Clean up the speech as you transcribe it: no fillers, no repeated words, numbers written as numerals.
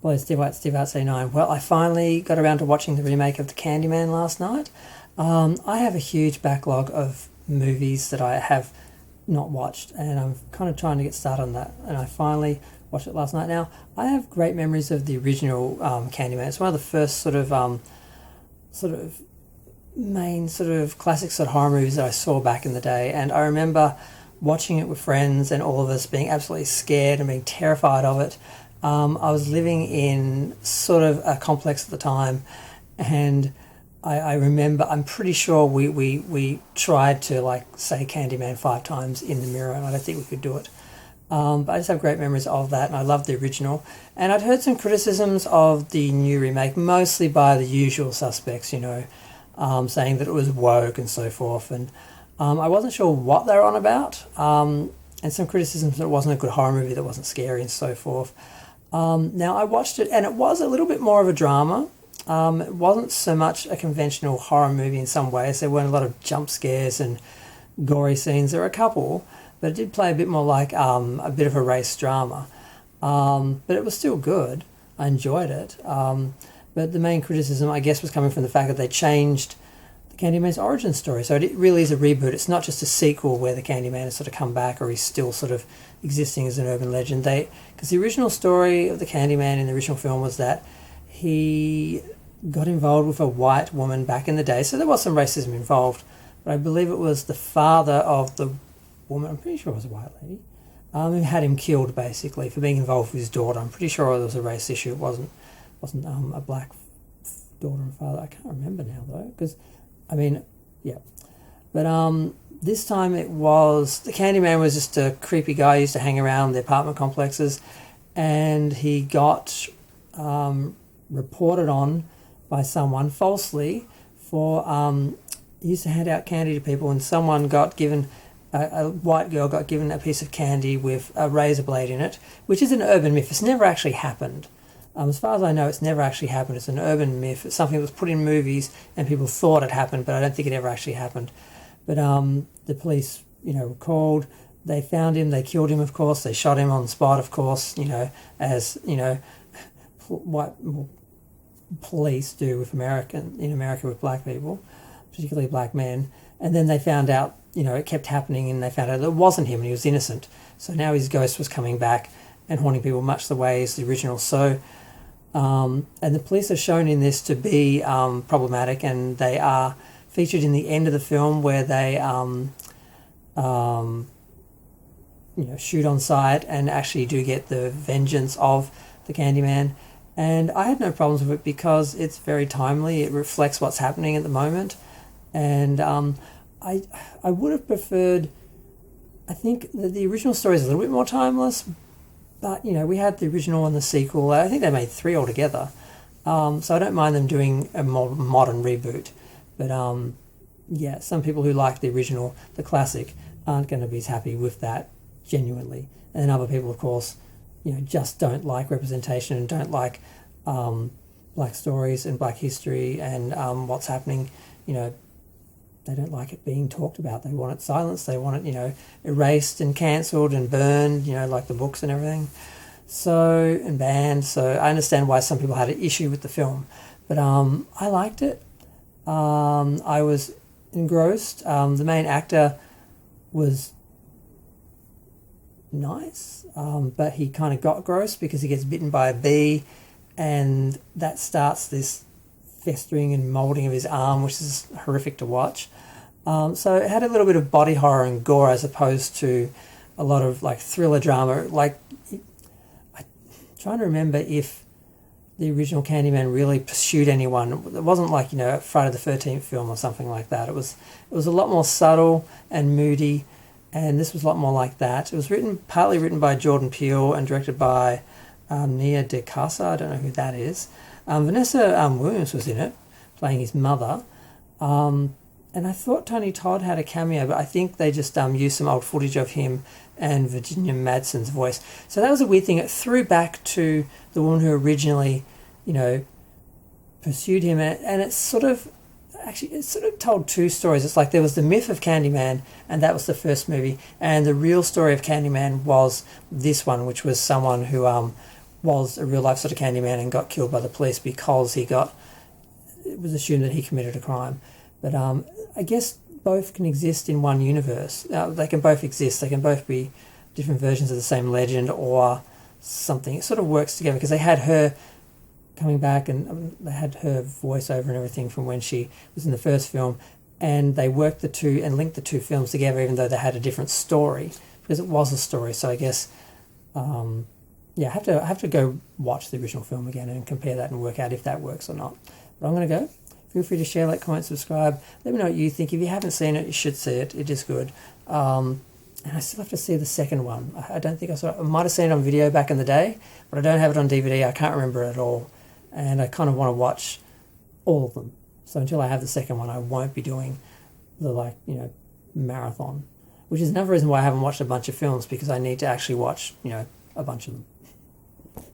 Hello, Steve White, Steve Arts 89. Well, I finally got around to watching the remake of The Candyman last night. I have a huge backlog of movies that I have not watched, and I'm kind of trying to get started on that. And I finally watched it last night. Now, I have great memories of the original Candyman. It's one of the first sort of main sort of classic sort of horror movies that I saw back in the day, and I remember watching it with friends and all of us being absolutely scared and being terrified of it. I was living in sort of a complex at the time, and I remember, I'm pretty sure we tried to like say Candyman 5 times in the mirror, and I don't think we could do it. But I just have great memories of that, and I love the original. And I'd heard some criticisms of the new remake, mostly by the usual suspects, saying that it was woke and so forth. And I wasn't sure what they were on about, and some criticisms that it wasn't a good horror movie, that wasn't scary and so forth. Now, I watched it, and it was a little bit more of a drama. It wasn't so much a conventional horror movie in some ways. There weren't a lot of jump scares and gory scenes. There were a couple, but it did play a bit more like a bit of a race drama. But it was still good. I enjoyed it. But the main criticism, I guess, was coming from the fact that they changed the Candyman's origin story. So it really is a reboot. It's not just a sequel where the Candyman has sort of come back, or he's still sort of existing as an urban legend. Because the original story of the Candyman in the original film was that he got involved with a white woman back in the day. So there was some racism involved. But I believe it was the father of the woman, I'm pretty sure it was a white lady, who had him killed basically for being involved with his daughter. I'm pretty sure there was a race issue. It wasn't a black daughter and father. I can't remember now though, because yeah. But this time it was, the Candyman was just a creepy guy who used to hang around the apartment complexes, and he got reported on by someone falsely for, he used to hand out candy to people, and someone got given, a white girl got given a piece of candy with a razor blade in it, which is an urban myth. It's never actually happened. As far as I know, it's never actually happened. It's an urban myth. It's something that was put in movies and people thought it happened, but I don't think it ever actually happened. But the police, were called. They found him. They killed him, of course. They shot him on the spot, of course, as, white police do with in America with black people, particularly black men. And then they found out, it kept happening, and they found out that it wasn't him and he was innocent. So now his ghost was coming back and haunting people much the way as the original. So, and the police are shown in this to be problematic, and they are featured in the end of the film where they, shoot on sight and actually do get the vengeance of the Candyman. And I had no problems with it because it's very timely. It reflects what's happening at the moment. And I would have preferred, I think that the original story is a little bit more timeless, but, we had the original and the sequel. I think they made 3 altogether. So I don't mind them doing a more modern reboot. But, some people who like the original, the classic, aren't going to be as happy with that genuinely. And then other people, of course, just don't like representation and don't like black stories and black history and what's happening. They don't like it being talked about. They want it silenced. They want it, erased and cancelled and burned, like the books and everything. So, and banned. So I understand why some people had an issue with the film. But I liked it. I was engrossed. The main actor was nice, but he kind of got gross because he gets bitten by a bee, and that starts this festering and moulding of his arm, which is horrific to watch. So it had a little bit of body horror and gore as opposed to a lot of like thriller drama. I'm trying to remember if the original Candyman really pursued anyone. It wasn't like, Friday the 13th film or something like that. It was a lot more subtle and moody, and this was a lot more like that. It was partly written by Jordan Peele and directed by Nia DaCosta. I don't know who that is. Vanessa Williams was in it, playing his mother. And I thought Tony Todd had a cameo, but I think they just used some old footage of him and Virginia Madsen's voice. So that was a weird thing. It threw back to the woman who originally, pursued him. And it's sort of told 2 stories. It's like there was the myth of Candyman, and that was the first movie. And the real story of Candyman was this one, which was someone who was a real life sort of Candyman and got killed by the police because it was assumed that he committed a crime. But I guess both can exist in one universe. They can both exist. They can both be different versions of the same legend or something. It sort of works together because they had her coming back and they had her voiceover and everything from when she was in the first film, and they worked the two and linked the two films together even though they had a different story because it was a story. So I guess I have to go watch the original film again and compare that and work out if that works or not. But I'm going to go. Feel free to share, like, comment, subscribe. Let me know what you think. If you haven't seen it, you should see it. It is good. And I still have to see the second one. I don't think I saw it. I might have seen it on video back in the day, but I don't have it on DVD. I can't remember it at all. And I kind of want to watch all of them. So until I have the second one, I won't be doing the, marathon. Which is another reason why I haven't watched a bunch of films, because I need to actually watch, a bunch of them.